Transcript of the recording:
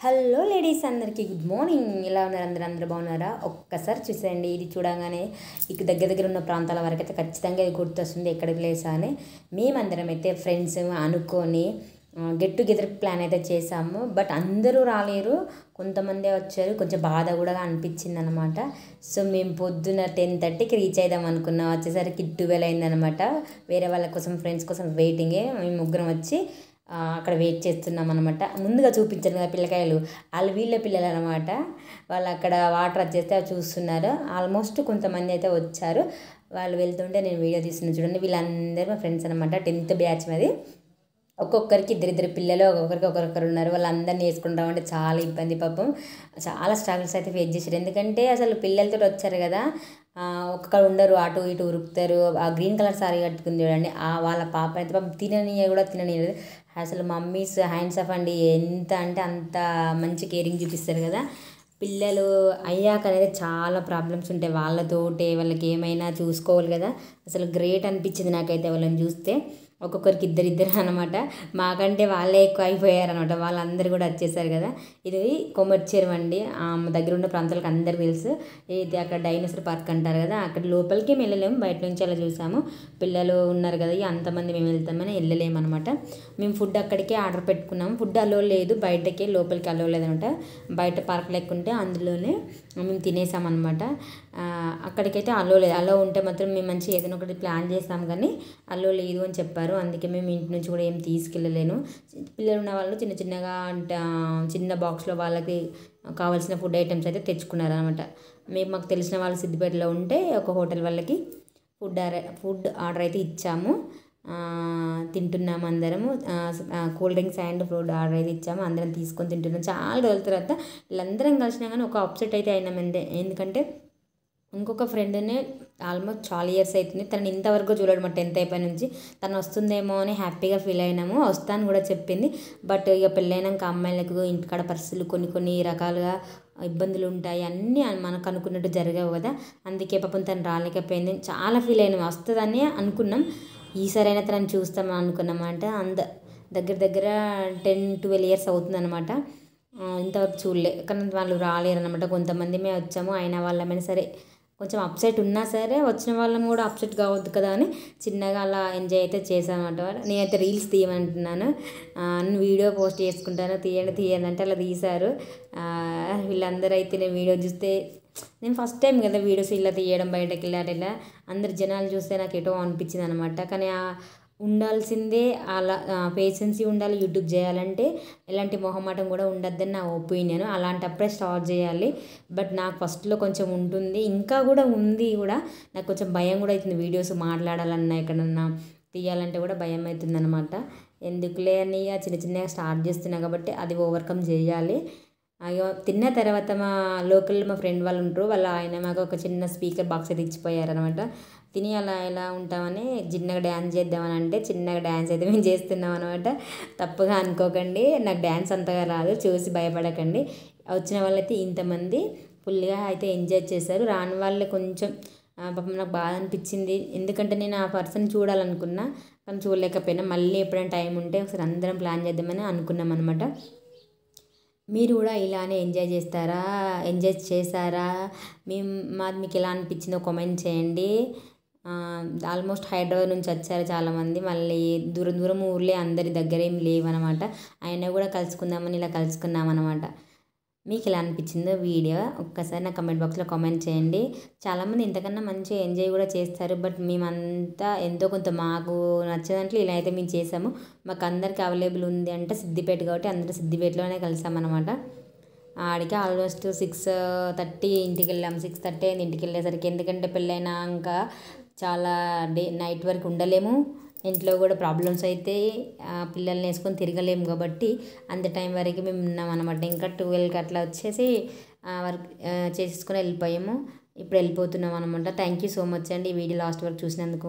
Hello ladies అందరికీ good morning. ఎలా ఉన్నారు? అందరూ బాగున్నారా? ఒక్కసారి చూసేయండి. ఇది చూడగానే ఇక దగ్గర దగ్గర ఉన్న ప్రాంతాల వరకు అయితే ఖచ్చితంగా ఇది గుర్తొస్తుంది ఎక్కడికి లేసా అని. మేమందరం అయితే ఫ్రెండ్స్ అనుకొని గెట్ టుగెదర్ ప్లాన్ అయితే చేసాము. బట్ అందరూ రాలేరు, కొంతమందే వచ్చారు. కొంచెం బాధ కూడా అనిపించింది అనమాట. సో మేము పొద్దున్న 10:30కి రీచ్ అయిదాం అనుకున్నాం. వచ్చేసరికి 12 అయిందనమాట. వేరే వాళ్ళ కోసం, ఫ్రెండ్స్ కోసం వెయిటింగే. మేము ముగ్గురం వచ్చి అక్కడ వెయిట్ చేస్తున్నాం అనమాట. ముందుగా చూపించారు కదా పిల్లకాయలు, వాళ్ళు వీళ్ళ పిల్లలు అనమాట. వాళ్ళు అక్కడ వాటర్ వచ్చేస్తే అవి చూస్తున్నారు. ఆల్మోస్ట్ కొంతమంది అయితే వచ్చారు. వాళ్ళు వెళ్తుంటే నేను వీడియో తీస్తున్నాను చూడండి. వీళ్ళందరూ మా ఫ్రెండ్స్ అనమాట. 10th బ్యాచ్ మాది. ఒక్కొక్కరికి ఇద్దరిద్దరు పిల్లలు, ఒక్కొక్కరికి ఒకరొకరు ఉన్నారు. వాళ్ళందరినీ వేసుకుంటాం అంటే చాలా ఇబ్బంది. పాపం చాలా స్ట్రగుల్స్ అయితే ఫేస్ చేశారు. ఎందుకంటే అసలు పిల్లలతో వచ్చారు కదా, ఒక్కొక్కరు ఉండరు, అటు ఇటు ఉరుకుతారు. ఆ గ్రీన్ కలర్ సారీ కట్టుకుంది చూడండి, వాళ్ళ పాప అయితే పాపం తిననీయలేదు. అసలు మమ్మీస్ హ్యాండ్స్ ఆఫ్ అండి. ఎంత అంటే అంత మంచి కేరింగ్ చూపిస్తారు కదా. పిల్లలు అయ్యాక అనేది చాలా ప్రాబ్లమ్స్ ఉంటాయి వాళ్ళతోటే. వాళ్ళకి ఏమైనా చూసుకోవాలి కదా. అసలు గ్రేట్ అనిపించింది నాకైతే వాళ్ళని చూస్తే. ఒక్కొక్కరికి ఇద్దరిద్దరు అనమాట. మాకంటే వాళ్ళే ఎక్కువ అయిపోయారు అనమాట. వాళ్ళందరూ కూడా వచ్చేసారు కదా. ఇది కొమర్చెరువు అండి. దగ్గర ఉన్న ప్రాంతాలకు అందరికీ తెలుసు. ఇది అక్కడ డైనోసార్ పార్క్ అంటారు కదా, అక్కడ లోపలికి మేము వెళ్ళలేము, బయట నుంచి అలా చూసాము. పిల్లలు ఉన్నారు కదా, అంతమంది మేము వెళ్తామని వెళ్ళలేము అనమాట. మేము ఫుడ్ అక్కడికే ఆర్డర్ పెట్టుకున్నాము. ఫుడ్ అలో లేదు, బయటకే, లోపలికి అలో లేదనమాట. బయట పార్క్ లేకుంటే అందులోనే మేము తినేసామన్నమాట. అక్కడికైతే అలో లేదు. అలో ఉంటే మాత్రం మేము మంచిగా ఏదైనా ఒకటి ప్లాన్ చేస్తాం, కానీ అలో లేదు అని చెప్పారు. అందుకే మేము ఇంటి నుంచి కూడా ఏం తీసుకెళ్ళలేను. పిల్లలు ఉన్న వాళ్ళు చిన్న చిన్నగా చిన్న బాక్స్లో వాళ్ళకి కావాల్సిన ఫుడ్ ఐటమ్స్ అయితే తెచ్చుకున్నారు అనమాట. మాకు తెలిసిన వాళ్ళు సిద్దిపేటలో ఉంటే ఒక హోటల్ వాళ్ళకి ఫుడ్ ఆర్డర్ అయితే ఇచ్చాము. తింటున్నాము అందరము. Cool drinks and food order అయితే ఇచ్చాము. అందరం తీసుకొని తింటున్నాం. చాలా రోజుల తర్వాత వీళ్ళందరం కలిసినా కానీ ఒక అప్సెట్ అయితే అయినాం. ఎందుకంటే ఇంకొక ఫ్రెండ్ని ఆల్మోస్ట్ చాలా ఇయర్స్ అవుతుంది, తనని ఇంతవరకు చూడడం. 10th అయిపోయి నుంచి తను వస్తుందేమో అని హ్యాపీగా ఫీల్ అయినాము. వస్తాను కూడా చెప్పింది. బట్ ఇక పెళ్ళైనాక అమ్మాయిలకు ఇంటికాడ పరిస్థితులు కొన్ని రకాలుగా ఇబ్బందులు ఉంటాయి. అన్నీ మనకు అనుకున్నట్టు జరగవు కదా. అందుకే పాపం తను రాలేకపోయింది. చాలా ఫీల్ అయినాం. వస్తుందని అనుకున్నాం. ఈసారైనా తనని చూస్తామని అనుకున్నామంట. దగ్గర దగ్గర 10-12 ఇయర్స్ అవుతుందన్నమాట. ఇంతవరకు చూడలే, కానీ వాళ్ళు రాలేరనమాట. కొంతమంది మేము వచ్చాము. అయిన వాళ్ళమైనా సరే కొంచెం అప్సెట్ ఉన్నా సరే వచ్చిన వాళ్ళం కూడా అప్సెట్ కావద్దు కదా అని చిన్నగా అలా ఎంజాయ్ అయితే చేసామన్నమాట. నేనైతే రీల్స్ తీయమంటున్నాను, నేను వీడియో పోస్ట్ చేసుకుంటాను, తీయండి అంటే అలా తీశారు. వీళ్ళందరూ అయితే నేను వీడియో చూస్తే, నేను ఫస్ట్ టైం కదా వీడియోస్ ఇలా తీయడం, బయటకు వెళ్ళారు ఇలా అందరు జనాలు చూస్తే నాకు ఎటో అనిపించింది అనమాట. కానీ ఉండాల్సిందే అలా పేషెన్సీ ఉండాలి. యూట్యూబ్ చేయాలంటే ఎలాంటి మొహమాటం కూడా ఉండద్దని నా ఒపీనియన్. అలాంటప్పుడే స్టార్ట్ చేయాలి. బట్ నాకు ఫస్ట్లో కొంచెం ఉంటుంది, ఇంకా కూడా ఉంది కూడా. నాకు కొంచెం భయం కూడా అవుతుంది. వీడియోస్ మాట్లాడాలన్నా ఎక్కడన్నా తీయాలంటే కూడా భయం అవుతుంది అనమాట. ఎందుకులే అని చిన్న చిన్నగా స్టార్ట్ చేస్తున్నా కాబట్టి అది ఓవర్కమ్ చేయాలి. అయ్యో తిన్న తర్వాత మా ఫ్రెండ్ వాళ్ళు ఉంటారు, ఆయన మాకు ఒక చిన్న స్పీకర్ బాక్స్ అయితే ఇచ్చిపోయారనమాట. తిని అలా ఎలా ఉంటామని చిన్నగా డ్యాన్స్ చేద్దామని అంటే చిన్నగా డ్యాన్స్ అయితే మేము చేస్తున్నాం అనమాట. తప్పుగా అనుకోకండి, నాకు డ్యాన్స్ అంతగా రాదు, చూసి భయపడకండి. వచ్చిన వాళ్ళైతే ఇంతమంది ఫుల్గా అయితే ఎంజాయ్ చేశారు. రాని వాళ్ళే కొంచెం పాపం నాకు బాధ అనిపించింది. ఎందుకంటే నేను ఆ పర్సన్ చూడాలనుకున్నా, కానీ చూడలేకపోయినా. మళ్ళీ ఎప్పుడైనా టైం ఉంటే ఒకసారి అందరం ప్లాన్ చేద్దామని అనుకున్నాం అనమాట. మీరు కూడా ఇలానే ఎంజాయ్ చేశారా? మాది మీకు ఎలా అనిపించిందో కామెంట్ చేయండి. ఆల్మోస్ట్ హైదరాబాద్ నుంచి వచ్చారు చాలామంది. మళ్ళీ దూరం దూరం ఊర్లే, అందరి దగ్గర ఏం లేవన్నమాట. అయినా కూడా కలుసుకుందామని ఇలా కలుసుకున్నామన్నమాట. మీకు ఎలా అనిపించిందో వీడియో ఒక్కసారి నా కమెంట్ బాక్స్లో కామెంట్ చేయండి. చాలామంది ఇంతకన్నా మంచిగా ఎంజాయ్ కూడా చేస్తారు. బట్ మేమంతా ఎంతో కొంత మాకు నచ్చే దాంట్లో ఇలా అయితే మేము చేసాము. మాకు అందరికీ అవైలబుల్ ఉంది అంటే సిద్దిపేట కాబట్టి అందరూ సిద్దిపేటలోనే కలిసామన్నమాట. ఆడికి ఆల్మోస్ట్ 6:30 ఇంటికి వెళ్ళాము. 6:30 అయింది ఇంటికి వెళ్ళేసరికి. ఎందుకంటే పెళ్ళైనాక చాలా నైట్ వరకు ఉండలేము. ఇంట్లో కూడా ప్రాబ్లమ్స్ అయితే పిల్లల్ని వేసుకొని తిరగలేము కాబట్టి అంత టైం వరకు మేము ఉన్నాం అనమాట. ఇంకా 12కి అట్లా వచ్చేసి వర్క్ చేసేసుకొని వెళ్ళిపోయాము. ఇప్పుడు వెళ్ళిపోతున్నాం అనమాట. థ్యాంక్ యూ సో మచ్ అండి ఈ వీడియో లాస్ట్ వరకు చూసినందుకు.